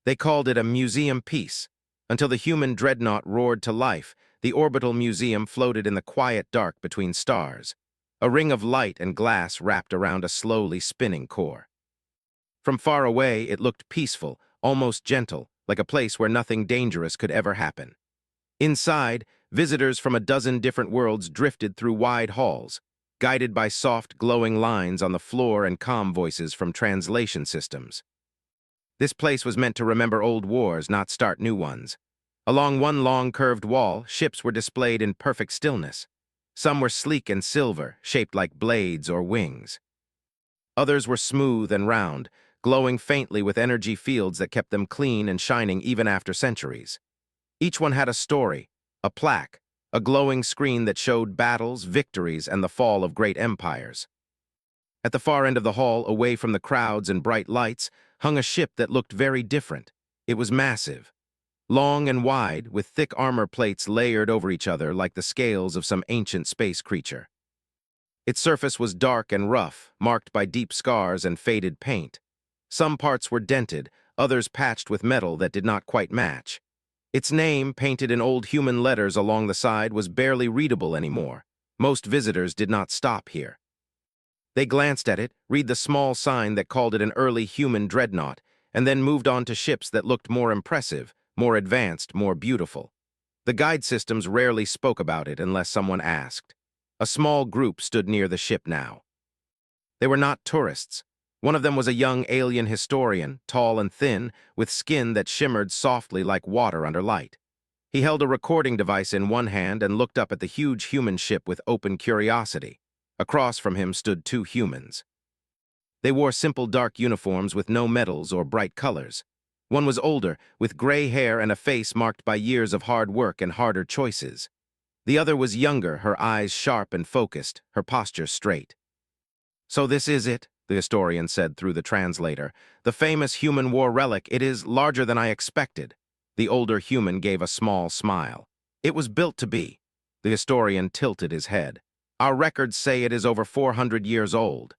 They called it a museum piece. Until the human dreadnought roared to life, the orbital museum floated in the quiet dark between stars, a ring of light and glass wrapped around a slowly spinning core. From far away, it looked peaceful, almost gentle, like a place where nothing dangerous could ever happen. Inside, visitors from a dozen different worlds drifted through wide halls, guided by soft, glowing lines on the floor and calm voices from translation systems. This place was meant to remember old wars, not start new ones. Along one long, curved wall, ships were displayed in perfect stillness. Some were sleek and silver, shaped like blades or wings. Others were smooth and round, glowing faintly with energy fields that kept them clean and shining even after centuries. Each one had a story, a plaque, a glowing screen that showed battles, victories, and the fall of great empires. At the far end of the hall, away from the crowds and bright lights, hung a ship that looked very different. It was massive, long and wide, with thick armor plates layered over each other like the scales of some ancient space creature. Its surface was dark and rough, marked by deep scars and faded paint. Some parts were dented, others patched with metal that did not quite match. Its name, painted in old human letters along the side, was barely readable anymore. Most visitors did not stop here. They glanced at it, read the small sign that called it an early human dreadnought, and then moved on to ships that looked more impressive, more advanced, more beautiful. The guide systems rarely spoke about it unless someone asked. A small group stood near the ship now. They were not tourists. One of them was a young alien historian, tall and thin, with skin that shimmered softly like water under light. He held a recording device in one hand and looked up at the huge human ship with open curiosity. Across from him stood two humans. They wore simple dark uniforms with no medals or bright colors. One was older, with gray hair and a face marked by years of hard work and harder choices. The other was younger, her eyes sharp and focused, her posture straight. "So this is it," the historian said through the translator. "The famous human war relic. It is larger than I expected." The older human gave a small smile. "It was built to be." The historian tilted his head. "Our records say it is over 400 years old.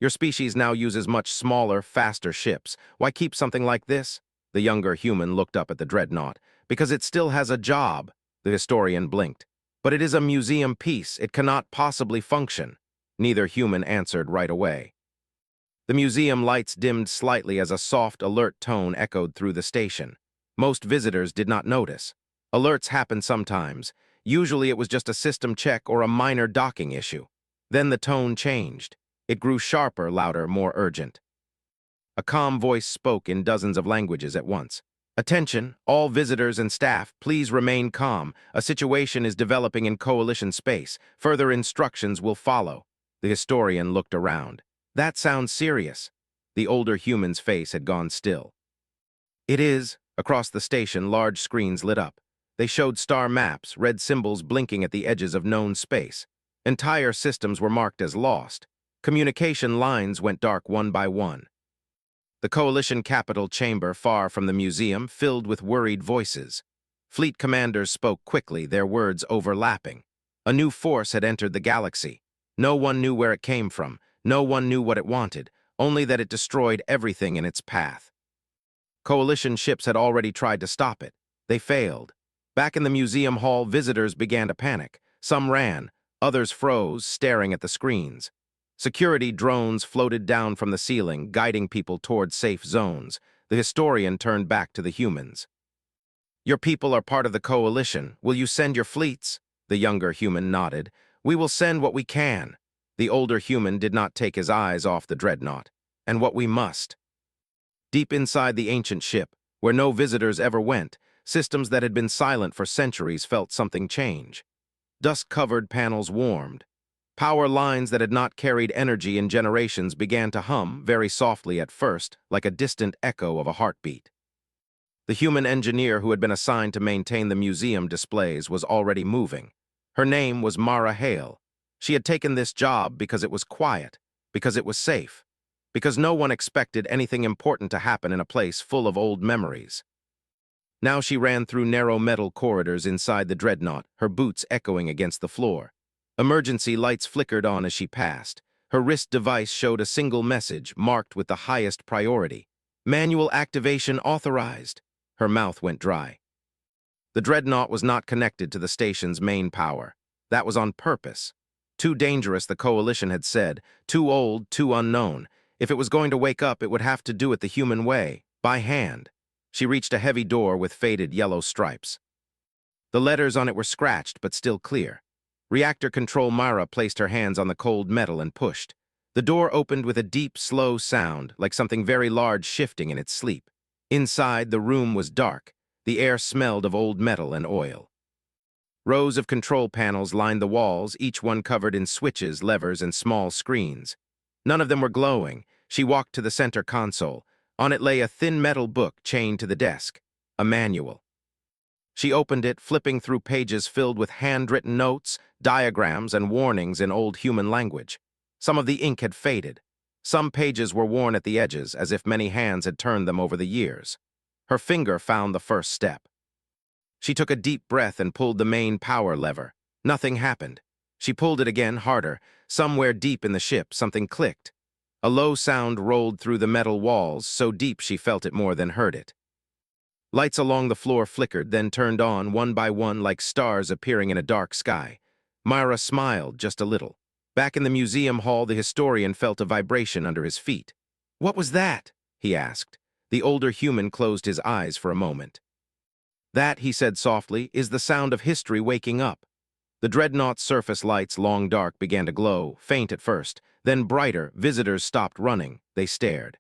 Your species now uses much smaller, faster ships. Why keep something like this?" The younger human looked up at the dreadnought. "Because it still has a job." The historian blinked. "But it is a museum piece. It cannot possibly function." Neither human answered right away. The museum lights dimmed slightly as a soft, alert tone echoed through the station. Most visitors did not notice. Alerts happened sometimes. Usually it was just a system check or a minor docking issue. Then the tone changed. It grew sharper, louder, more urgent. A calm voice spoke in dozens of languages at once. "Attention, all visitors and staff, please remain calm. A situation is developing in Coalition space. Further instructions will follow." The historian looked around. "That sounds serious." The older human's face had gone still. "It is." Across the station, large screens lit up. They showed star maps, red symbols blinking at the edges of known space. Entire systems were marked as lost. Communication lines went dark one by one. The Coalition capital chamber, far from the museum, filled with worried voices. Fleet commanders spoke quickly, their words overlapping. A new force had entered the galaxy. No one knew where it came from. No one knew what it wanted, only that it destroyed everything in its path. Coalition ships had already tried to stop it. They failed. Back in the museum hall, visitors began to panic. Some ran, others froze, staring at the screens. Security drones floated down from the ceiling, guiding people toward safe zones. The historian turned back to the humans. "Your people are part of the Coalition. Will you send your fleets?" The younger human nodded. "We will send what we can." The older human did not take his eyes off the dreadnought. "And what we must." Deep inside the ancient ship, where no visitors ever went, systems that had been silent for centuries felt something change. Dust-covered panels warmed. Power lines that had not carried energy in generations began to hum, very softly at first, like a distant echo of a heartbeat. The human engineer who had been assigned to maintain the museum displays was already moving. Her name was Mara Hale. She had taken this job because it was quiet, because it was safe, because no one expected anything important to happen in a place full of old memories. Now she ran through narrow metal corridors inside the dreadnought, her boots echoing against the floor. Emergency lights flickered on as she passed. Her wrist device showed a single message, marked with the highest priority. Manual activation authorized. Her mouth went dry. The Dreadnought was not connected to the station's main power. That was on purpose. Too dangerous, the Coalition had said. Too old, too unknown. If it was going to wake up, it would have to do it the human way, by hand. She reached a heavy door with faded yellow stripes. The letters on it were scratched, but still clear. Reactor Control Myra placed her hands on the cold metal and pushed. The door opened with a deep, slow sound, like something very large shifting in its sleep. Inside, the room was dark. The air smelled of old metal and oil. Rows of control panels lined the walls, each one covered in switches, levers, and small screens. None of them were glowing. She walked to the center console. On it lay a thin metal book chained to the desk, a manual. She opened it, flipping through pages filled with handwritten notes, diagrams, and warnings in old human language. Some of the ink had faded. Some pages were worn at the edges, as if many hands had turned them over the years. Her finger found the first step. She took a deep breath and pulled the main power lever. Nothing happened. She pulled it again, harder. Somewhere deep in the ship, something clicked. A low sound rolled through the metal walls, so deep she felt it more than heard it. Lights along the floor flickered, then turned on, one by one, like stars appearing in a dark sky. Myra smiled just a little. Back in the museum hall, the historian felt a vibration under his feet. "What was that?" he asked. The older human closed his eyes for a moment. "That," he said softly, "is the sound of history waking up." The Dreadnought's surface lights, long dark, began to glow, faint at first, then brighter. Visitors stopped running. They stared.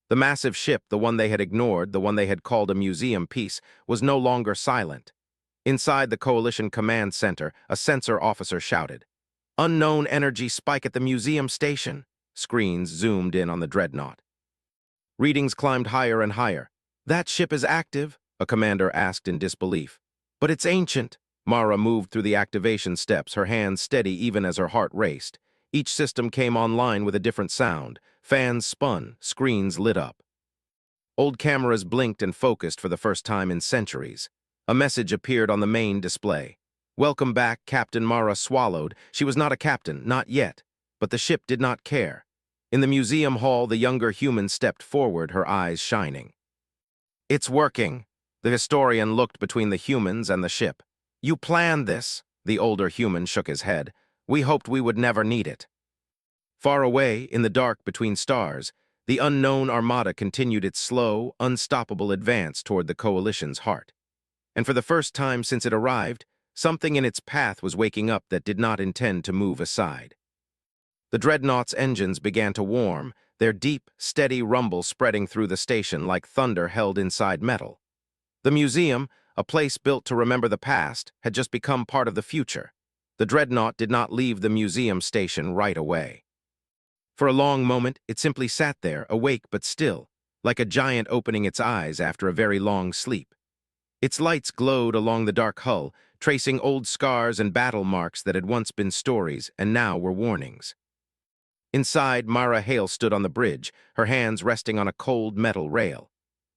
The massive ship, the one they had ignored, the one they had called a museum piece, was no longer silent. Inside the Coalition Command Center, a sensor officer shouted, "Unknown energy spike at the museum station." Screens zoomed in on the Dreadnought. Readings climbed higher and higher. "That ship is active?" a commander asked in disbelief. "But it's ancient." Mara moved through the activation steps, her hands steady even as her heart raced. Each system came online with a different sound. Fans spun, screens lit up. Old cameras blinked and focused for the first time in centuries. A message appeared on the main display. "Welcome back," Captain Mara swallowed. She was not a captain, not yet. But the ship did not care. In the museum hall, the younger human stepped forward, her eyes shining. "It's working." The historian looked between the humans and the ship. "You planned this." The older human shook his head. "We hoped we would never need it." Far away, in the dark between stars, the unknown armada continued its slow, unstoppable advance toward the Coalition's heart. And for the first time since it arrived, something in its path was waking up that did not intend to move aside. The Dreadnought's engines began to warm, their deep, steady rumble spreading through the station like thunder held inside metal. The museum, a place built to remember the past, had just become part of the future. The Dreadnought did not leave the museum station right away. For a long moment, it simply sat there, awake but still, like a giant opening its eyes after a very long sleep. Its lights glowed along the dark hull, tracing old scars and battle marks that had once been stories and now were warnings. Inside, Mara Hale stood on the bridge, her hands resting on a cold metal rail.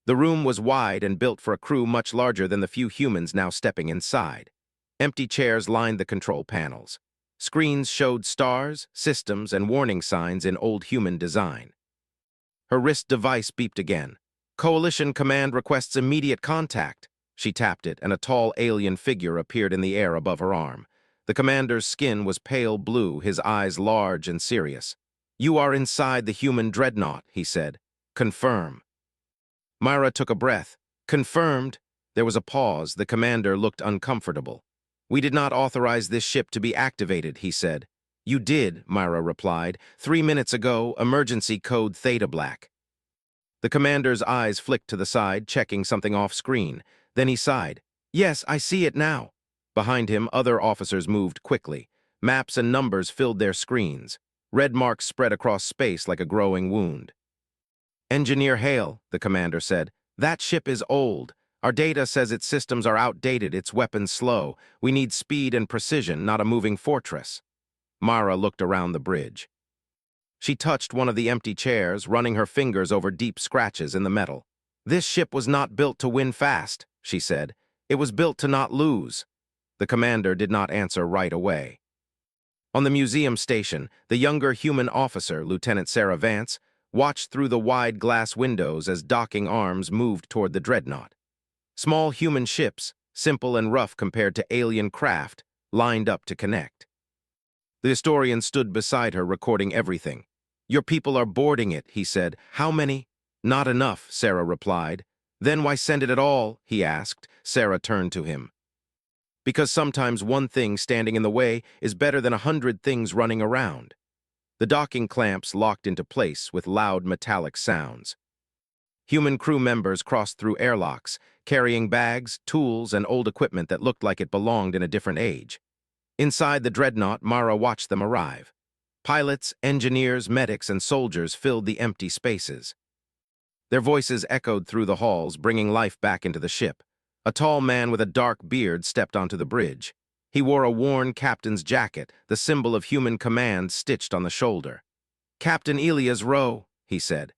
The room was wide and built for a crew much larger than the few humans now stepping inside. Empty chairs lined the control panels. Screens showed stars, systems, and warning signs in old human design. Her wrist device beeped again. "Coalition Command requests immediate contact." She tapped it, and a tall alien figure appeared in the air above her arm. The commander's skin was pale blue, his eyes large and serious. "You are inside the human Dreadnought," he said. "Confirm." Myra took a breath. "Confirmed." There was a pause. The commander looked uncomfortable. "We did not authorize this ship to be activated," he said. "You did," Myra replied. 3 minutes ago, emergency code Theta Black." The commander's eyes flicked to the side, checking something off-screen. Then he sighed. "Yes, I see it now." Behind him, other officers moved quickly. Maps and numbers filled their screens. Red marks spread across space like a growing wound. "Engineer Hale," the commander said, "that ship is old. Our data says its systems are outdated, its weapons slow. We need speed and precision, not a moving fortress." Mara looked around the bridge. She touched one of the empty chairs, running her fingers over deep scratches in the metal. "This ship was not built to win fast," she said. "It was built to not lose." The commander did not answer right away. On the museum station, the younger human officer, Lieutenant Sarah Vance, watched through the wide glass windows as docking arms moved toward the Dreadnought. Small human ships, simple and rough compared to alien craft, lined up to connect. The historian stood beside her, recording everything. "Your people are boarding it," he said. "How many?" "Not enough," Sarah replied. "Then why send it at all?" he asked. Sarah turned to him. "Because sometimes one thing standing in the way is better than 100 things running around." The docking clamps locked into place with loud metallic sounds. Human crew members crossed through airlocks, carrying bags, tools, and old equipment that looked like it belonged in a different age. Inside the Dreadnought, Mara watched them arrive. Pilots, engineers, medics, and soldiers filled the empty spaces. Their voices echoed through the halls, bringing life back into the ship. A tall man with a dark beard stepped onto the bridge. He wore a worn captain's jacket, the symbol of human command stitched on the shoulder. "Captain Elias Rowe," he said.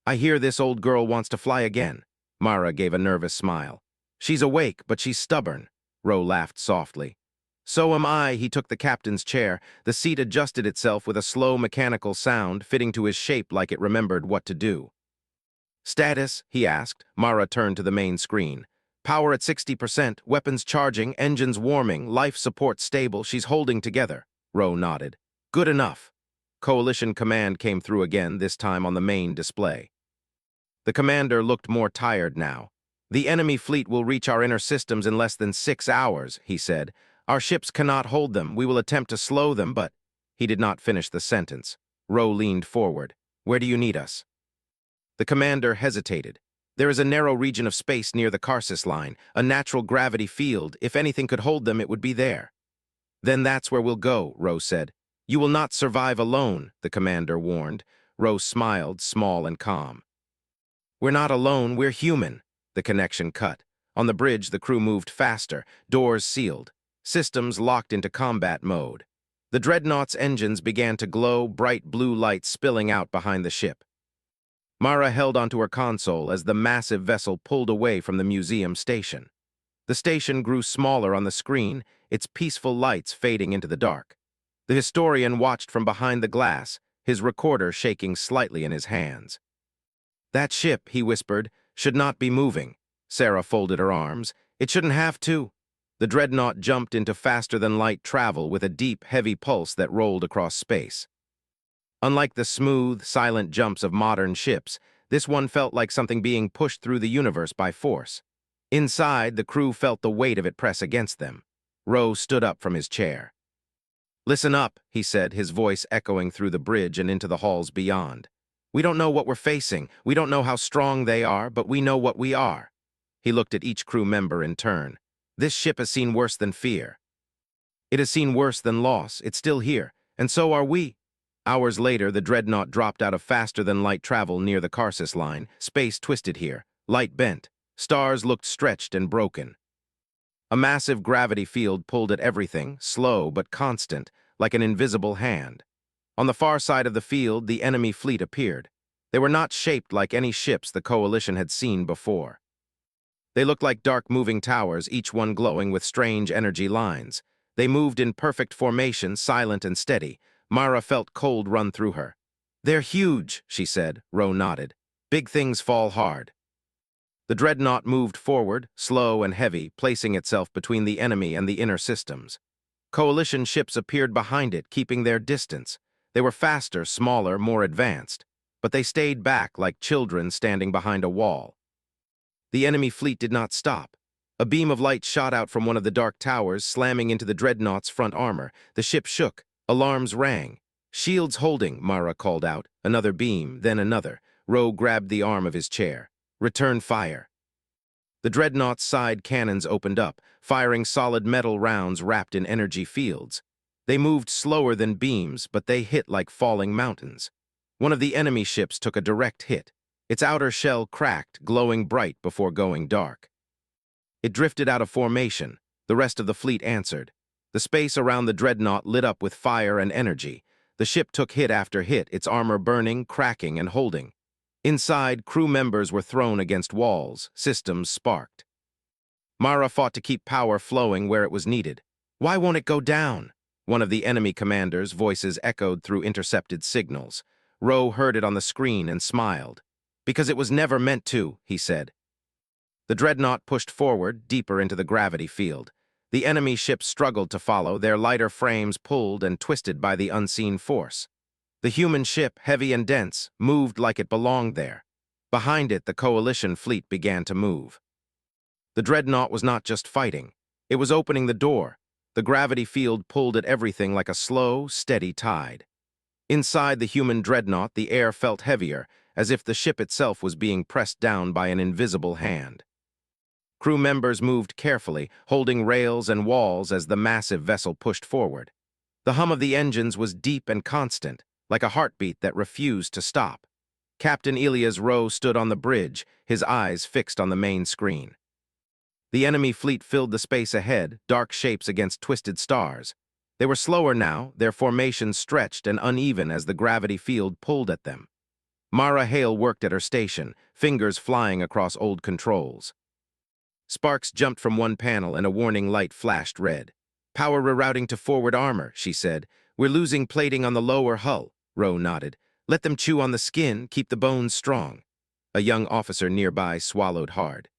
"I hear this old girl wants to fly again." Mara gave a nervous smile. "She's awake, but she's stubborn." Rowe laughed softly. "So am I." He took the captain's chair. The seat adjusted itself with a slow mechanical sound, fitting to his shape like it remembered what to do. "Status?" he asked. Mara turned to the main screen. "Power at 60%, weapons charging, engines warming, life support stable, she's holding together." Rowe nodded. "Good enough." Coalition command came through again, this time on the main display. The commander looked more tired now. "The enemy fleet will reach our inner systems in less than 6 hours, he said. "Our ships cannot hold them. We will attempt to slow them, but—" He did not finish the sentence. Rowe leaned forward. "Where do you need us?" The commander hesitated. "There is a narrow region of space near the Karsus line, a natural gravity field. If anything could hold them, it would be there." "Then that's where we'll go," Rowe said. "You will not survive alone," the commander warned. Rowe smiled, small and calm. "We're not alone, we're human." The connection cut. On the bridge, the crew moved faster, doors sealed. Systems locked into combat mode. The Dreadnought's engines began to glow, bright blue light spilling out behind the ship. Mara held onto her console as the massive vessel pulled away from the museum station. The station grew smaller on the screen, its peaceful lights fading into the dark. The historian watched from behind the glass, his recorder shaking slightly in his hands. "That ship," he whispered, "should not be moving." Sarah folded her arms. "It shouldn't have to." The Dreadnought jumped into faster-than-light travel with a deep, heavy pulse that rolled across space. Unlike the smooth, silent jumps of modern ships, this one felt like something being pushed through the universe by force. Inside, the crew felt the weight of it press against them. Rowe stood up from his chair. "Listen up," he said, his voice echoing through the bridge and into the halls beyond. "We don't know what we're facing, we don't know how strong they are, but we know what we are." He looked at each crew member in turn. "This ship has seen worse than fear. It has seen worse than loss. It's still here, and so are we." Hours later, the Dreadnought dropped out of faster-than-light travel near the Karsus line. Space twisted here, light bent. Stars looked stretched and broken. A massive gravity field pulled at everything, slow but constant, like an invisible hand. On the far side of the field, the enemy fleet appeared. They were not shaped like any ships the Coalition had seen before. They looked like dark moving towers, each one glowing with strange energy lines. They moved in perfect formation, silent and steady. Mara felt cold run through her. "They're huge," she said. Rowe nodded. "Big things fall hard." The Dreadnought moved forward, slow and heavy, placing itself between the enemy and the inner systems. Coalition ships appeared behind it, keeping their distance. They were faster, smaller, more advanced, but they stayed back like children standing behind a wall. The enemy fleet did not stop. A beam of light shot out from one of the dark towers, slamming into the Dreadnought's front armor. The ship shook. Alarms rang. "Shields holding," Mara called out. Another beam, then another. Rowe grabbed the arm of his chair. "Return fire." The Dreadnought's side cannons opened up, firing solid metal rounds wrapped in energy fields. They moved slower than beams, but they hit like falling mountains. One of the enemy ships took a direct hit. Its outer shell cracked, glowing bright before going dark. It drifted out of formation. The rest of the fleet answered. The space around the Dreadnought lit up with fire and energy. The ship took hit after hit, its armor burning, cracking, and holding. Inside, crew members were thrown against walls. Systems sparked. Mara fought to keep power flowing where it was needed. "Why won't it go down?" One of the enemy commanders' voices echoed through intercepted signals. Ro heard it on the screen and smiled. Because it was never meant to, he said. The dreadnought pushed forward, deeper into the gravity field. The enemy ships struggled to follow, their lighter frames pulled and twisted by the unseen force. The human ship, heavy and dense, moved like it belonged there. Behind it, the coalition fleet began to move. The dreadnought was not just fighting. It was opening the door. The gravity field pulled at everything like a slow, steady tide. Inside the human dreadnought, the air felt heavier, as if the ship itself was being pressed down by an invisible hand. Crew members moved carefully, holding rails and walls as the massive vessel pushed forward. The hum of the engines was deep and constant, like a heartbeat that refused to stop. Captain Elias Rowe stood on the bridge, his eyes fixed on the main screen. The enemy fleet filled the space ahead, dark shapes against twisted stars. They were slower now, their formations stretched and uneven as the gravity field pulled at them. Mara Hale worked at her station, fingers flying across old controls. Sparks jumped from one panel and a warning light flashed red. "Power rerouting to forward armor," she said. "We're losing plating on the lower hull." Rowe nodded. "Let them chew on the skin, keep the bones strong." A young officer nearby swallowed hard.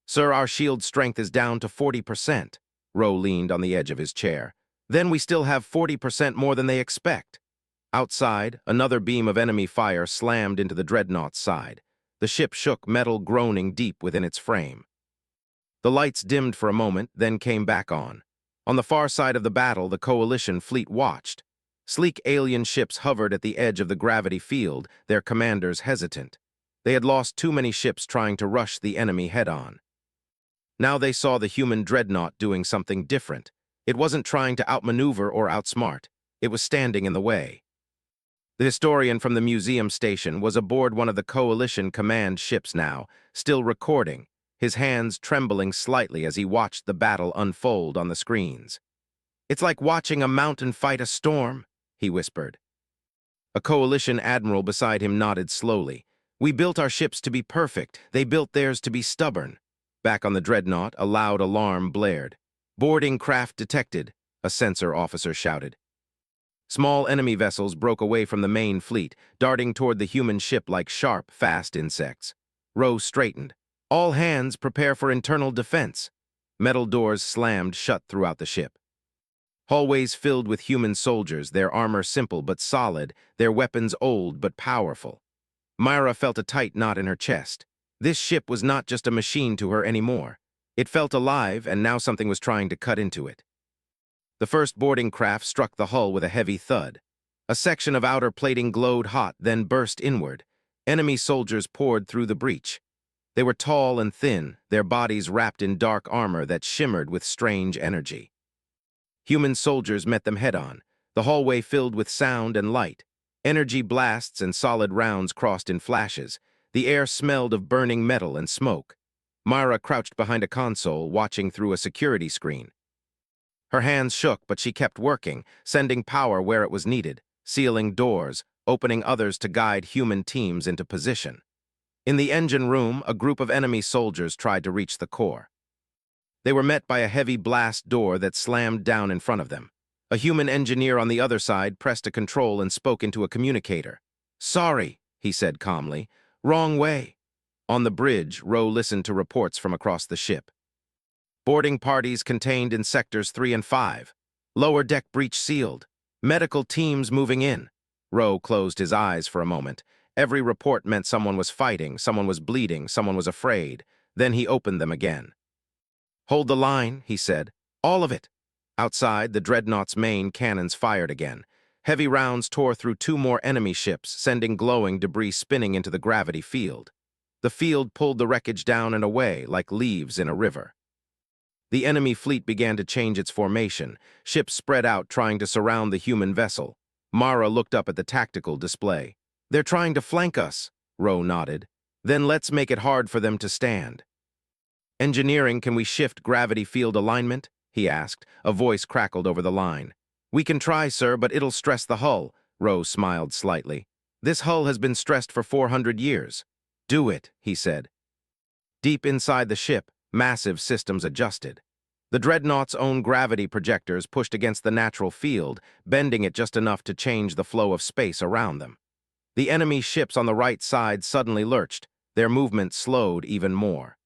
"Sir, our shield strength is down to 40%. Rowe leaned on the edge of his chair. "Then we still have 40% more than they expect." Outside, another beam of enemy fire slammed into the dreadnought's side. The ship shook, metal groaning deep within its frame. The lights dimmed for a moment, then came back on. On the far side of the battle, the coalition fleet watched. Sleek alien ships hovered at the edge of the gravity field, their commanders hesitant. They had lost too many ships trying to rush the enemy head-on. Now they saw the human dreadnought doing something different. It wasn't trying to outmaneuver or outsmart. It was standing in the way. The historian from the museum station was aboard one of the coalition command ships now, still recording, his hands trembling slightly as he watched the battle unfold on the screens. "It's like watching a mountain fight a storm," he whispered. A coalition admiral beside him nodded slowly. "We built our ships to be perfect. They built theirs to be stubborn." Back on the dreadnought, a loud alarm blared. "Boarding craft detected," a sensor officer shouted. Small enemy vessels broke away from the main fleet, darting toward the human ship like sharp, fast insects. Rowe straightened. "All hands prepare for internal defense." Metal doors slammed shut throughout the ship. Hallways filled with human soldiers, their armor simple but solid, their weapons old but powerful. Myra felt a tight knot in her chest. This ship was not just a machine to her anymore. It felt alive, and now something was trying to cut into it. The first boarding craft struck the hull with a heavy thud. A section of outer plating glowed hot, then burst inward. Enemy soldiers poured through the breach. They were tall and thin, their bodies wrapped in dark armor that shimmered with strange energy. Human soldiers met them head-on, the hallway filled with sound and light. Energy blasts and solid rounds crossed in flashes. The air smelled of burning metal and smoke. Myra crouched behind a console, watching through a security screen. Her hands shook, but she kept working, sending power where it was needed, sealing doors, opening others to guide human teams into position. In the engine room, a group of enemy soldiers tried to reach the core. They were met by a heavy blast door that slammed down in front of them. A human engineer on the other side pressed a control and spoke into a communicator. "Sorry," he said calmly. "Wrong way." On the bridge, Rowe listened to reports from across the ship. Boarding parties contained in sectors 3 and 5. Lower deck breach sealed. Medical teams moving in. Rowe closed his eyes for a moment. Every report meant someone was fighting, someone was bleeding, someone was afraid. Then he opened them again. "Hold the line," he said. "All of it." Outside, the dreadnought's main cannons fired again. Heavy rounds tore through 2 more enemy ships, sending glowing debris spinning into the gravity field. The field pulled the wreckage down and away like leaves in a river. The enemy fleet began to change its formation. Ships spread out trying to surround the human vessel. Mara looked up at the tactical display. "They're trying to flank us," Rowe nodded. "Then let's make it hard for them to stand." "Engineering, can we shift gravity field alignment?" he asked. A voice crackled over the line. "We can try, sir, but it'll stress the hull." Rowe smiled slightly. "This hull has been stressed for 400 years. "Do it," he said. Deep inside the ship, massive systems adjusted. The dreadnought's own gravity projectors pushed against the natural field, bending it just enough to change the flow of space around them. The enemy ships on the right side suddenly lurched, their movement slowed even more.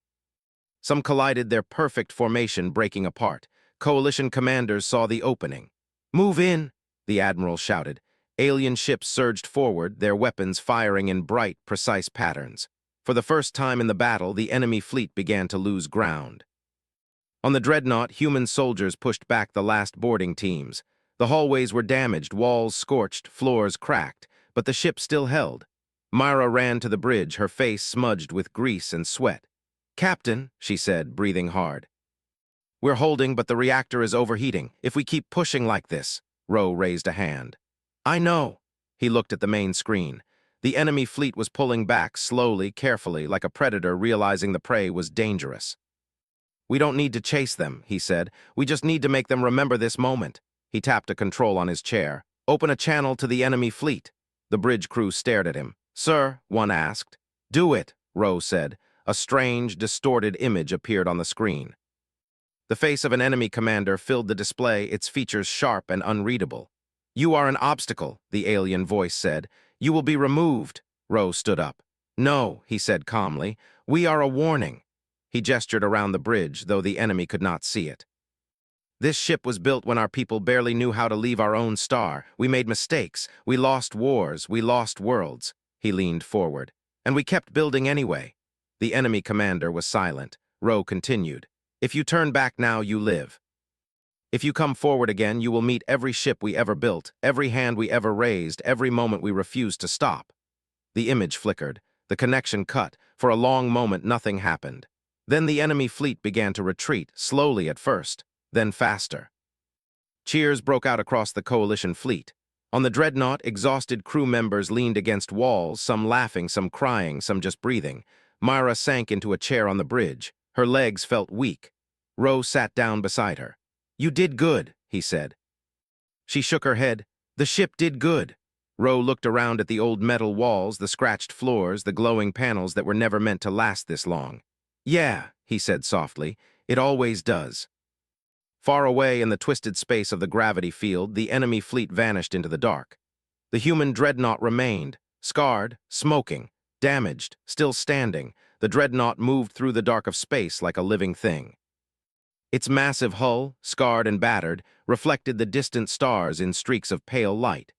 Some collided, their perfect formation breaking apart. Coalition commanders saw the opening. "Move in!" the admiral shouted. Alien ships surged forward, their weapons firing in bright, precise patterns. For the first time in the battle, the enemy fleet began to lose ground. On the Dreadnought, human soldiers pushed back the last boarding teams. The hallways were damaged, walls scorched, floors cracked, but the ship still held. Myra ran to the bridge, her face smudged with grease and sweat. "Captain," she said, breathing hard. "We're holding, but the reactor is overheating. If we keep pushing like this." Rowe raised a hand. "I know." He looked at the main screen. The enemy fleet was pulling back, slowly, carefully, like a predator realizing the prey was dangerous. "We don't need to chase them," he said. "We just need to make them remember this moment." He tapped a control on his chair. "Open a channel to the enemy fleet." The bridge crew stared at him. "Sir," one asked. "Do it," Rowe said. A strange, distorted image appeared on the screen. The face of an enemy commander filled the display, its features sharp and unreadable. "You are an obstacle," the alien voice said. "You will be removed." Rowe stood up. "No," he said calmly. "We are a warning." He gestured around the bridge, though the enemy could not see it. "This ship was built when our people barely knew how to leave our own star. We made mistakes. We lost wars. We lost worlds." He leaned forward. "And we kept building anyway." The enemy commander was silent. Rowe continued. "If you turn back now, you live. If you come forward again, you will meet every ship we ever built, every hand we ever raised, every moment we refused to stop." The image flickered. The connection cut. For a long moment, nothing happened. Then the enemy fleet began to retreat, slowly at first, then faster. Cheers broke out across the coalition fleet. On the Dreadnought, exhausted crew members leaned against walls, some laughing, some crying, some just breathing. Myra sank into a chair on the bridge. Her legs felt weak. Rowe sat down beside her. "You did good," he said. She shook her head. "The ship did good." Rowe looked around at the old metal walls, the scratched floors, the glowing panels that were never meant to last this long. "Yeah," he said softly, "it always does." Far away in the twisted space of the gravity field, the enemy fleet vanished into the dark. The human Dreadnought remained, scarred, smoking, damaged, still standing. The Dreadnought moved through the dark of space like a living thing. Its massive hull, scarred and battered, reflected the distant stars in streaks of pale light.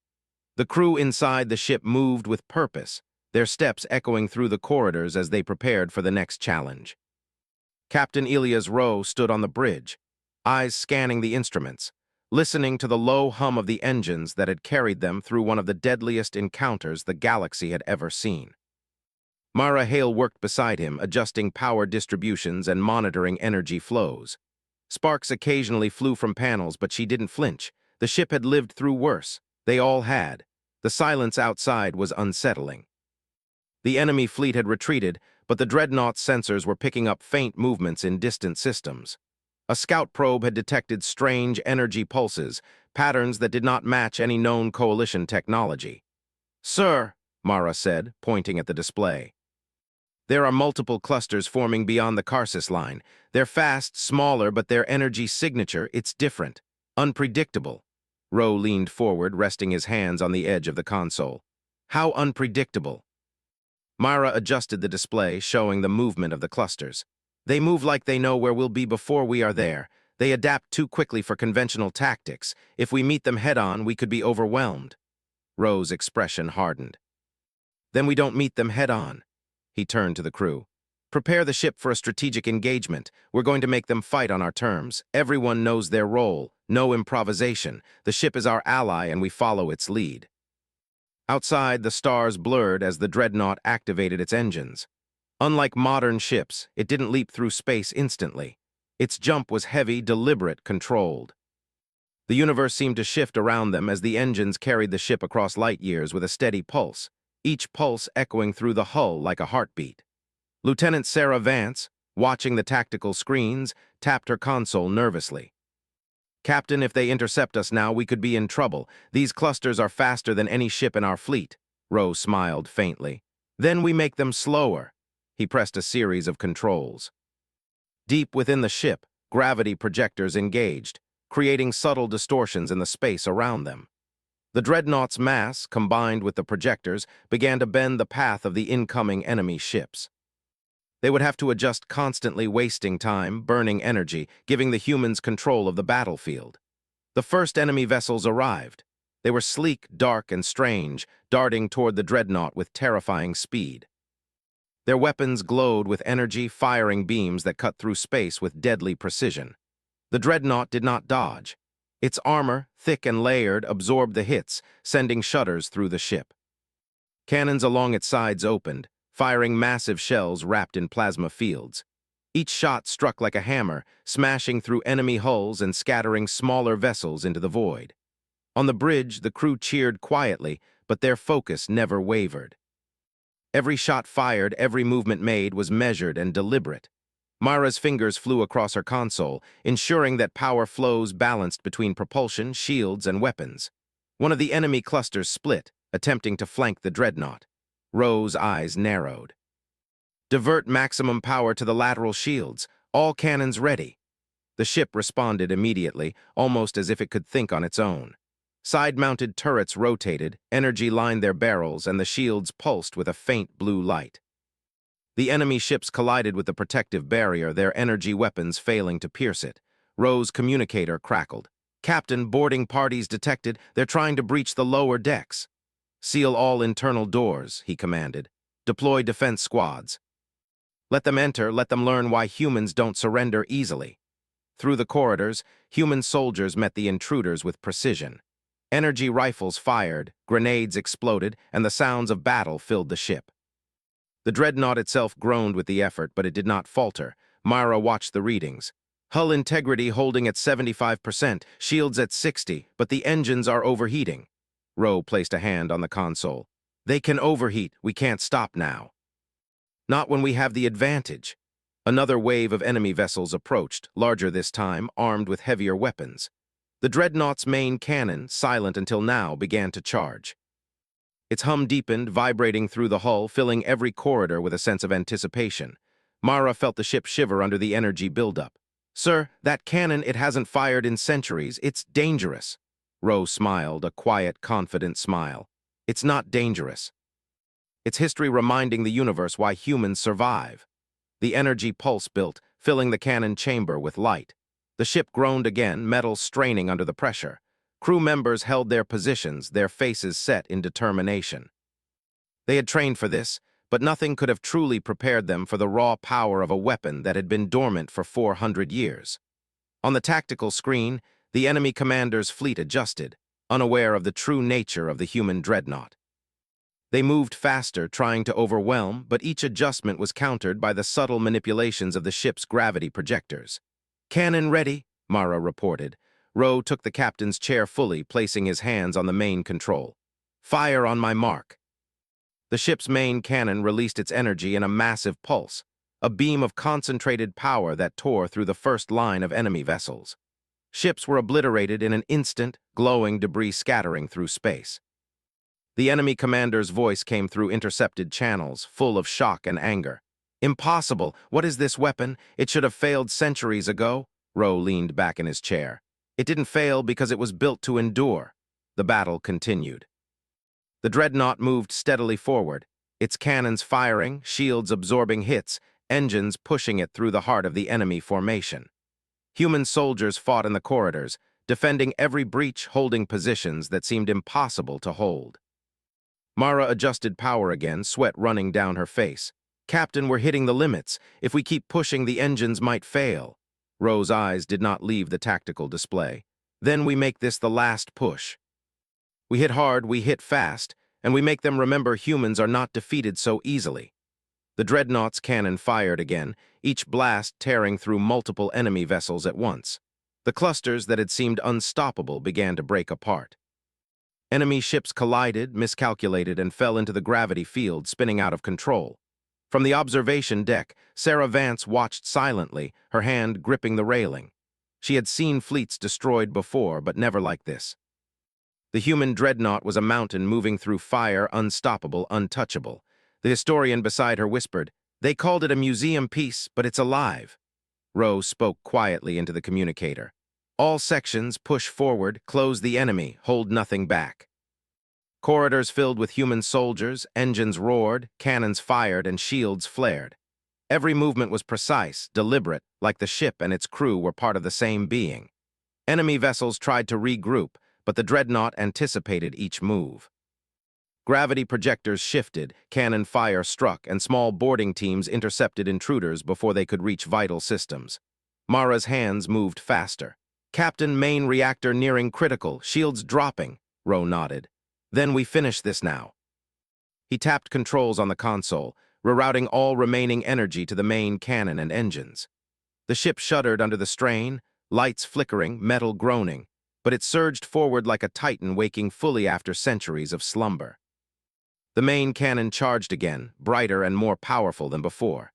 The crew inside the ship moved with purpose, their steps echoing through the corridors as they prepared for the next challenge. Captain Elias Rowe stood on the bridge, eyes scanning the instruments, listening to the low hum of the engines that had carried them through one of the deadliest encounters the galaxy had ever seen. Mara Hale worked beside him, adjusting power distributions and monitoring energy flows. Sparks occasionally flew from panels, but she didn't flinch. The ship had lived through worse. They all had. The silence outside was unsettling. The enemy fleet had retreated, but the Dreadnought's sensors were picking up faint movements in distant systems. A scout probe had detected strange energy pulses, patterns that did not match any known coalition technology. "Sir," Mara said, pointing at the display. "There are multiple clusters forming beyond the Karsus line. They're fast, smaller, but their energy signature, it's different. Unpredictable." Rowe leaned forward, resting his hands on the edge of the console. "How unpredictable?" Myra adjusted the display, showing the movement of the clusters. "They move like they know where we'll be before we are there. They adapt too quickly for conventional tactics. If we meet them head-on, we could be overwhelmed." Rowe's expression hardened. "Then we don't meet them head-on." He turned to the crew. "Prepare the ship for a strategic engagement. We're going to make them fight on our terms. Everyone knows their role. No improvisation. The ship is our ally, and we follow its lead." Outside, the stars blurred as the Dreadnought activated its engines. Unlike modern ships, it didn't leap through space instantly. Its jump was heavy, deliberate, controlled. The universe seemed to shift around them as the engines carried the ship across light years with a steady pulse, each pulse echoing through the hull like a heartbeat. Lieutenant Sarah Vance, watching the tactical screens, tapped her console nervously. "Captain, if they intercept us now, we could be in trouble. These clusters are faster than any ship in our fleet." Rowe smiled faintly. "Then we make them slower." He pressed a series of controls. Deep within the ship, gravity projectors engaged, creating subtle distortions in the space around them. The Dreadnought's mass, combined with the projectors, began to bend the path of the incoming enemy ships. They would have to adjust constantly, wasting time, burning energy, giving the humans control of the battlefield. The first enemy vessels arrived. They were sleek, dark, and strange, darting toward the Dreadnought with terrifying speed. Their weapons glowed with energy, firing beams that cut through space with deadly precision. The Dreadnought did not dodge. Its armor, thick and layered, absorbed the hits, sending shudders through the ship. Cannons along its sides opened, firing massive shells wrapped in plasma fields. Each shot struck like a hammer, smashing through enemy hulls and scattering smaller vessels into the void. On the bridge, the crew cheered quietly, but their focus never wavered. Every shot fired, every movement made was measured and deliberate. Mara's fingers flew across her console, ensuring that power flows balanced between propulsion, shields, and weapons. One of the enemy clusters split, attempting to flank the Dreadnought. Ro's eyes narrowed. Divert maximum power to the lateral shields, all cannons ready. The ship responded immediately, almost as if it could think on its own. Side-mounted turrets rotated, energy lined their barrels, and the shields pulsed with a faint blue light. The enemy ships collided with the protective barrier, their energy weapons failing to pierce it. Ro's communicator crackled. "Captain, boarding parties detected. They're trying to breach the lower decks." "Seal all internal doors," he commanded. "Deploy defense squads. Let them enter, let them learn why humans don't surrender easily." Through the corridors, human soldiers met the intruders with precision. Energy rifles fired, grenades exploded, and the sounds of battle filled the ship. The Dreadnought itself groaned with the effort, but it did not falter. Mara watched the readings. Hull integrity holding at 75%, shields at 60%, but the engines are overheating. Ro placed a hand on the console. "They can overheat, we can't stop now." "Not when we have the advantage." Another wave of enemy vessels approached, larger this time, armed with heavier weapons. The Dreadnought's main cannon, silent until now, began to charge. Its hum deepened, vibrating through the hull, filling every corridor with a sense of anticipation. Mara felt the ship shiver under the energy buildup. "Sir, that cannon, it hasn't fired in centuries. It's dangerous." Ro smiled, a quiet, confident smile. "It's not dangerous. It's history reminding the universe why humans survive." The energy pulse built, filling the cannon chamber with light. The ship groaned again, metal straining under the pressure. Crew members held their positions, their faces set in determination. They had trained for this, but nothing could have truly prepared them for the raw power of a weapon that had been dormant for 400 years. On the tactical screen, the enemy commander's fleet adjusted, unaware of the true nature of the human Dreadnought. They moved faster, trying to overwhelm, but each adjustment was countered by the subtle manipulations of the ship's gravity projectors. "Cannon ready," Mara reported. Ro took the captain's chair fully, placing his hands on the main control. "Fire on my mark." The ship's main cannon released its energy in a massive pulse, a beam of concentrated power that tore through the first line of enemy vessels. Ships were obliterated in an instant, glowing debris scattering through space. The enemy commander's voice came through intercepted channels, full of shock and anger. "Impossible! What is this weapon? It should have failed centuries ago." Ro leaned back in his chair. "It didn't fail because it was built to endure." The battle continued. The Dreadnought moved steadily forward, its cannons firing, shields absorbing hits, engines pushing it through the heart of the enemy formation. Human soldiers fought in the corridors, defending every breach, holding positions that seemed impossible to hold. Mara adjusted power again, sweat running down her face. "Captain, we're hitting the limits. If we keep pushing, the engines might fail." Ro's eyes did not leave the tactical display. "Then we make this the last push. We hit hard, we hit fast, and we make them remember humans are not defeated so easily." The Dreadnought's cannon fired again, each blast tearing through multiple enemy vessels at once. The clusters that had seemed unstoppable began to break apart. Enemy ships collided, miscalculated, and fell into the gravity field, spinning out of control. From the observation deck, Sarah Vance watched silently, her hand gripping the railing. She had seen fleets destroyed before, but never like this. The human Dreadnought was a mountain moving through fire, unstoppable, untouchable. The historian beside her whispered, "They called it a museum piece, but it's alive." Ro spoke quietly into the communicator. "All sections push forward, close the enemy, hold nothing back." Corridors filled with human soldiers, engines roared, cannons fired, and shields flared. Every movement was precise, deliberate, like the ship and its crew were part of the same being. Enemy vessels tried to regroup, but the Dreadnought anticipated each move. Gravity projectors shifted, cannon fire struck, and small boarding teams intercepted intruders before they could reach vital systems. Mara's hands moved faster. "Captain, main reactor nearing critical, shields dropping," Ro nodded. "Then we finish this now." He tapped controls on the console, rerouting all remaining energy to the main cannon and engines. The ship shuddered under the strain, lights flickering, metal groaning, but it surged forward like a titan waking fully after centuries of slumber. The main cannon charged again, brighter and more powerful than before.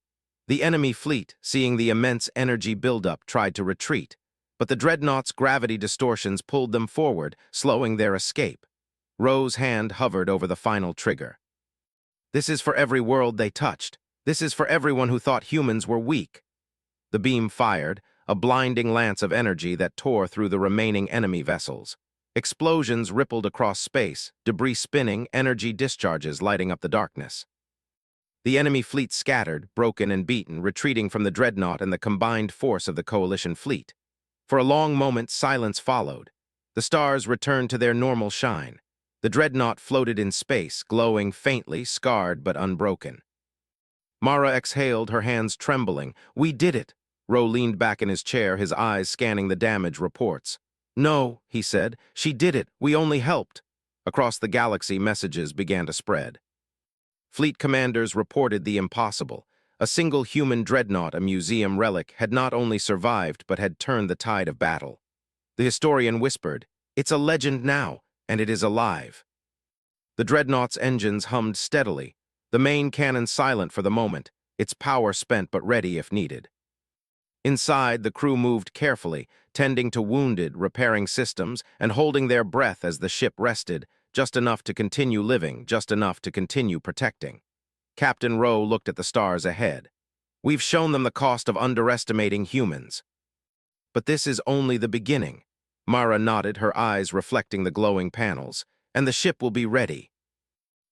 The enemy fleet, seeing the immense energy buildup, tried to retreat, but the Dreadnought's gravity distortions pulled them forward, slowing their escape. Ro's hand hovered over the final trigger. "This is for every world they touched. This is for everyone who thought humans were weak." The beam fired, a blinding lance of energy that tore through the remaining enemy vessels. Explosions rippled across space, debris spinning, energy discharges lighting up the darkness. The enemy fleet scattered, broken and beaten, retreating from the Dreadnought and the combined force of the coalition fleet. For a long moment, silence followed. The stars returned to their normal shine. The Dreadnought floated in space, glowing faintly, scarred but unbroken. Mara exhaled, her hands trembling. "We did it!" Ro leaned back in his chair, his eyes scanning the damage reports. "No," he said, "she did it. We only helped." Across the galaxy, messages began to spread. Fleet commanders reported the impossible. A single human dreadnought, a museum relic, had not only survived but had turned the tide of battle. The historian whispered, "It's a legend now, and it is alive." The dreadnought's engines hummed steadily, the main cannon silent for the moment, its power spent but ready if needed. Inside, the crew moved carefully, tending to wounded, repairing systems, and holding their breath as the ship rested, just enough to continue living, just enough to continue protecting. Captain Ro looked at the stars ahead. "We've shown them the cost of underestimating humans." "But this is only the beginning." Mara nodded, her eyes reflecting the glowing panels. "And the ship will be ready."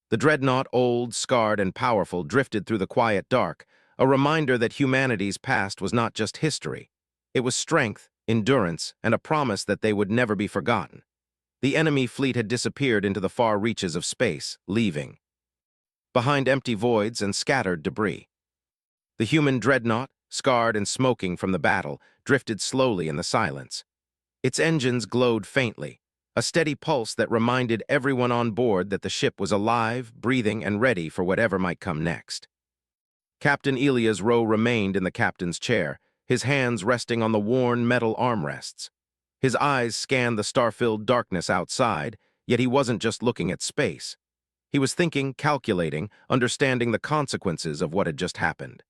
The Dreadnought, old, scarred, and powerful, drifted through the quiet dark, a reminder that humanity's past was not just history. It was strength, endurance, and a promise that they would never be forgotten. The enemy fleet had disappeared into the far reaches of space, leaving behind empty voids and scattered debris. The human Dreadnought, scarred and smoking from the battle, drifted slowly in the silence. Its engines glowed faintly, a steady pulse that reminded everyone on board that the ship was alive, breathing, and ready for whatever might come next. Captain Elias Ro remained in the captain's chair, his hands resting on the worn metal armrests. His eyes scanned the star-filled darkness outside, yet he wasn't just looking at space. He was thinking, calculating, understanding the consequences of what had just happened.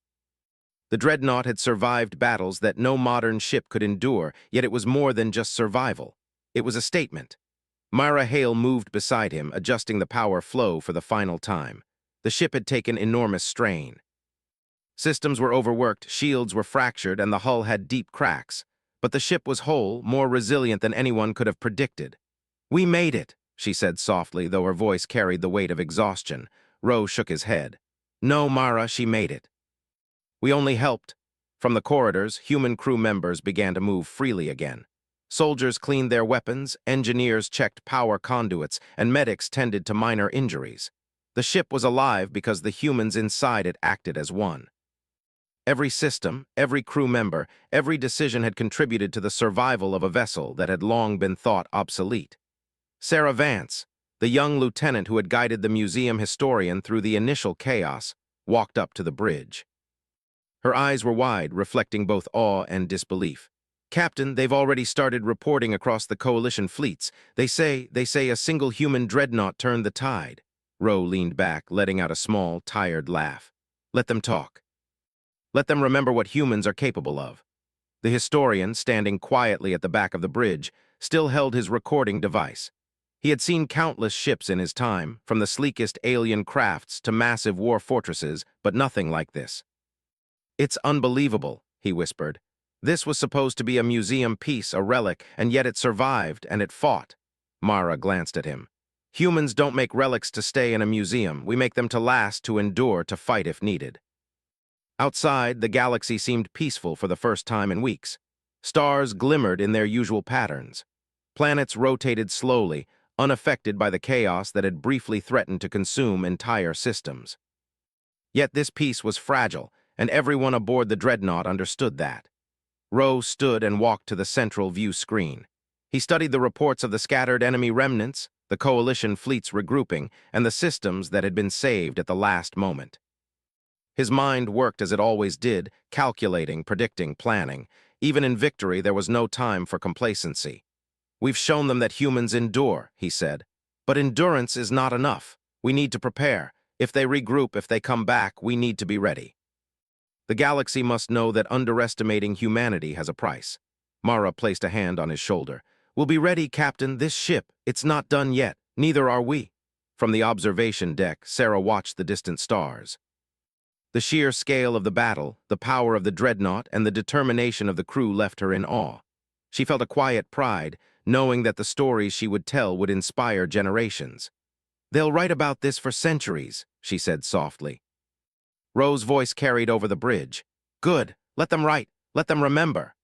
The Dreadnought had survived battles that no modern ship could endure, yet it was more than just survival. It was a statement. Myra Hale moved beside him, adjusting the power flow for the final time. The ship had taken enormous strain. Systems were overworked, shields were fractured, and the hull had deep cracks. But the ship was whole, more resilient than anyone could have predicted. "We made it," she said softly, though her voice carried the weight of exhaustion. Ro shook his head. "No, Mara, she made it. We only helped." From the corridors, human crew members began to move freely again. Soldiers cleaned their weapons, engineers checked power conduits, and medics tended to minor injuries. The ship was alive because the humans inside it acted as one. Every system, every crew member, every decision had contributed to the survival of a vessel that had long been thought obsolete. Sarah Vance, the young lieutenant who had guided the museum historian through the initial chaos, walked up to the bridge. Her eyes were wide, reflecting both awe and disbelief. "Captain, they've already started reporting across the coalition fleets. They say a single human dreadnought turned the tide." Ro leaned back, letting out a small, tired laugh. "Let them talk. Let them remember what humans are capable of." The historian, standing quietly at the back of the bridge, still held his recording device. He had seen countless ships in his time, from the sleekest alien crafts to massive war fortresses, but nothing like this. "It's unbelievable," he whispered. "This was supposed to be a museum piece, a relic, and yet it survived and it fought." Mara glanced at him. Humans don't make relics to stay in a museum. We make them to last, to endure, to fight if needed. Outside, the galaxy seemed peaceful for the first time in weeks. Stars glimmered in their usual patterns. Planets rotated slowly, unaffected by the chaos that had briefly threatened to consume entire systems. Yet this peace was fragile, and everyone aboard the Dreadnought understood that. Ro stood and walked to the central view screen. He studied the reports of the scattered enemy remnants, the coalition fleets regrouping, and the systems that had been saved at the last moment. His mind worked as it always did, calculating, predicting, planning. Even in victory, there was no time for complacency. "We've shown them that humans endure," he said. "But endurance is not enough. We need to prepare. If they regroup, if they come back, we need to be ready." The galaxy must know that underestimating humanity has a price. Mara placed a hand on his shoulder. "We'll be ready, Captain. This ship, it's not done yet. Neither are we." From the observation deck, Sarah watched the distant stars. The sheer scale of the battle, the power of the Dreadnought, and the determination of the crew left her in awe. She felt a quiet pride, knowing that the stories she would tell would inspire generations. "They'll write about this for centuries," she said softly. Ro's voice carried over the bridge. "Good. Let them write. Let them remember."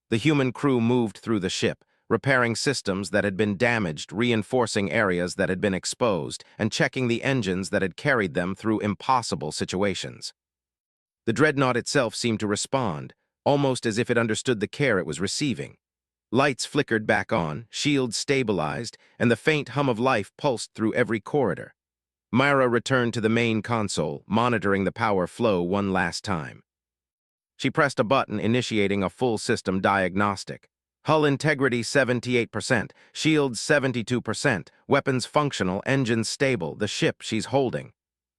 The human crew moved through the ship, repairing systems that had been damaged, reinforcing areas that had been exposed, and checking the engines that had carried them through impossible situations. The Dreadnought itself seemed to respond, almost as if it understood the care it was receiving. Lights flickered back on, shields stabilized, and the faint hum of life pulsed through every corridor. Myra returned to the main console, monitoring the power flow one last time. She pressed a button initiating a full system diagnostic. Hull integrity 78%, shields 72%, weapons functional, engines stable, the ship she's holding.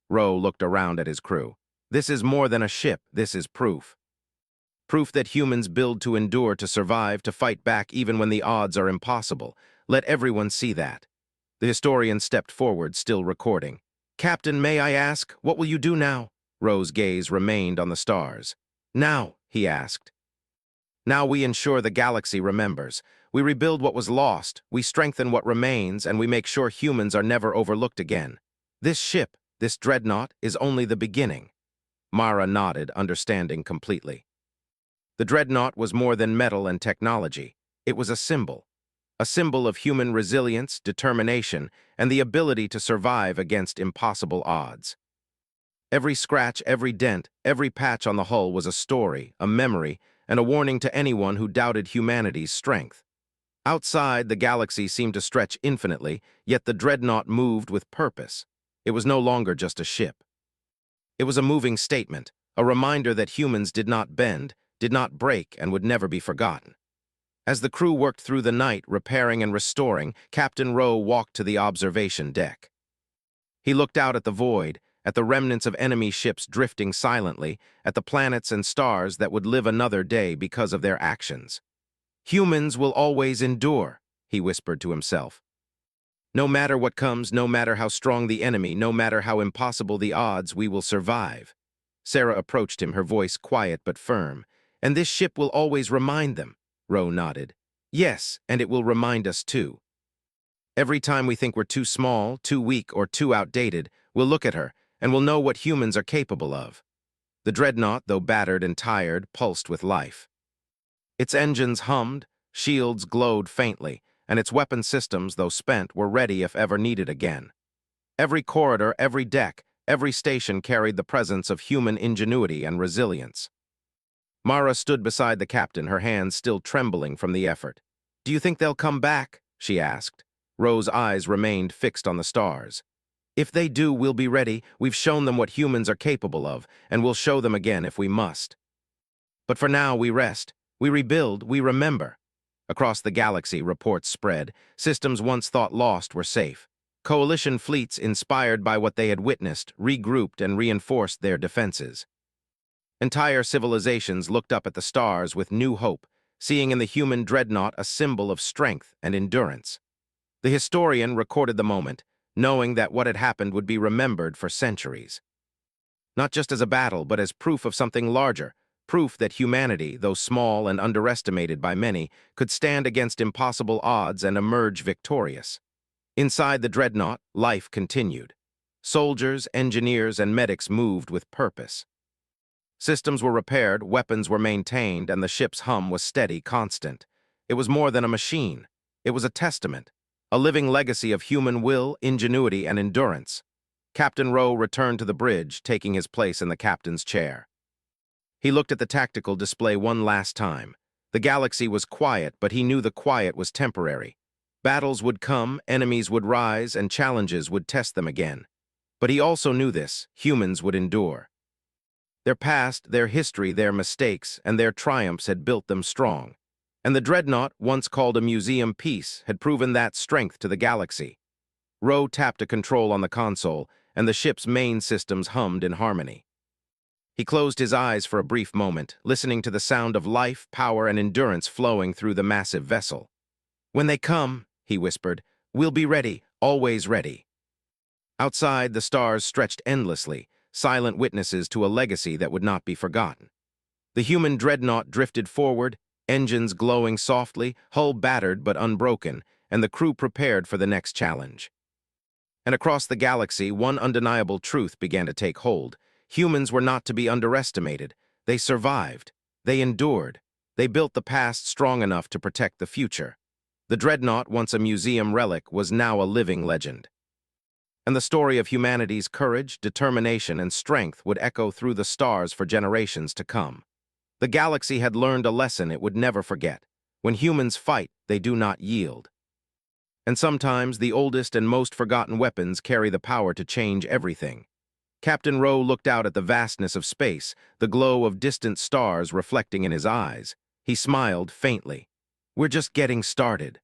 Ro looked around at his crew. "This is more than a ship, this is proof. Proof that humans build to endure, to survive, to fight back even when the odds are impossible. Let everyone see that." The historian stepped forward, still recording. "Captain, may I ask, what will you do now?" Ro's gaze remained on the stars. "Now," he asked. "Now we ensure the galaxy remembers. We rebuild what was lost, we strengthen what remains, and we make sure humans are never overlooked again. This ship, this Dreadnought, is only the beginning." Mara nodded, understanding completely. The Dreadnought was more than metal and technology. It was a symbol of human resilience, determination, and the ability to survive against impossible odds. Every scratch, every dent, every patch on the hull was a story, a memory, and a warning to anyone who doubted humanity's strength. Outside, the galaxy seemed to stretch infinitely, yet the Dreadnought moved with purpose. It was no longer just a ship. It was a moving statement, a reminder that humans did not bend, did not break, and would never be forgotten. As the crew worked through the night, repairing and restoring, Captain Ro walked to the observation deck. He looked out at the void, at the remnants of enemy ships drifting silently, at the planets and stars that would live another day because of their actions. "Humans will always endure," he whispered to himself. "No matter what comes, no matter how strong the enemy, no matter how impossible the odds, we will survive." Sarah approached him, her voice quiet but firm. "And this ship will always remind them." Ro nodded. "Yes, and it will remind us too. Every time we think we're too small, too weak, or too outdated, we'll look at her, and we'll know what humans are capable of." The Dreadnought, though battered and tired, pulsed with life. Its engines hummed, shields glowed faintly, and its weapon systems, though spent, were ready if ever needed again. Every corridor, every deck, every station carried the presence of human ingenuity and resilience. Mara stood beside the captain, her hands still trembling from the effort. "Do you think they'll come back?" she asked. Ro's eyes remained fixed on the stars. "If they do, we'll be ready. We've shown them what humans are capable of, and we'll show them again if we must. But for now, we rest. We rebuild. We remember." Across the galaxy, reports spread. Systems once thought lost were safe. Coalition fleets, inspired by what they had witnessed, regrouped and reinforced their defenses. Entire civilizations looked up at the stars with new hope, seeing in the human Dreadnought a symbol of strength and endurance. The historian recorded the moment, knowing that what had happened would be remembered for centuries. Not just as a battle, but as proof of something larger, proof that humanity, though small and underestimated by many, could stand against impossible odds and emerge victorious. Inside the Dreadnought, life continued. Soldiers, engineers, and medics moved with purpose. Systems were repaired, weapons were maintained, and the ship's hum was steady, constant. It was more than a machine. It was a testament, a living legacy of human will, ingenuity, and endurance. Captain Rowe returned to the bridge, taking his place in the captain's chair. He looked at the tactical display one last time. The galaxy was quiet, but he knew the quiet was temporary. Battles would come, enemies would rise, and challenges would test them again. But he also knew this: humans would endure. Their past, their history, their mistakes, and their triumphs had built them strong. And the Dreadnought, once called a museum piece, had proven that strength to the galaxy. Rowe tapped a control on the console, and the ship's main systems hummed in harmony. He closed his eyes for a brief moment, listening to the sound of life, power, and endurance flowing through the massive vessel. "When they come," he whispered, "we'll be ready, always ready." Outside, the stars stretched endlessly, silent witnesses to a legacy that would not be forgotten. The human Dreadnought drifted forward, engines glowing softly, hull battered but unbroken, and the crew prepared for the next challenge. And across the galaxy, one undeniable truth began to take hold. Humans were not to be underestimated. They survived. They endured. They built the past strong enough to protect the future. The Dreadnought, once a museum relic, was now a living legend. And the story of humanity's courage, determination, and strength would echo through the stars for generations to come. The galaxy had learned a lesson it would never forget. When humans fight, they do not yield. And sometimes the oldest and most forgotten weapons carry the power to change everything. Captain Rowe looked out at the vastness of space, the glow of distant stars reflecting in his eyes. He smiled faintly. "We're just getting started."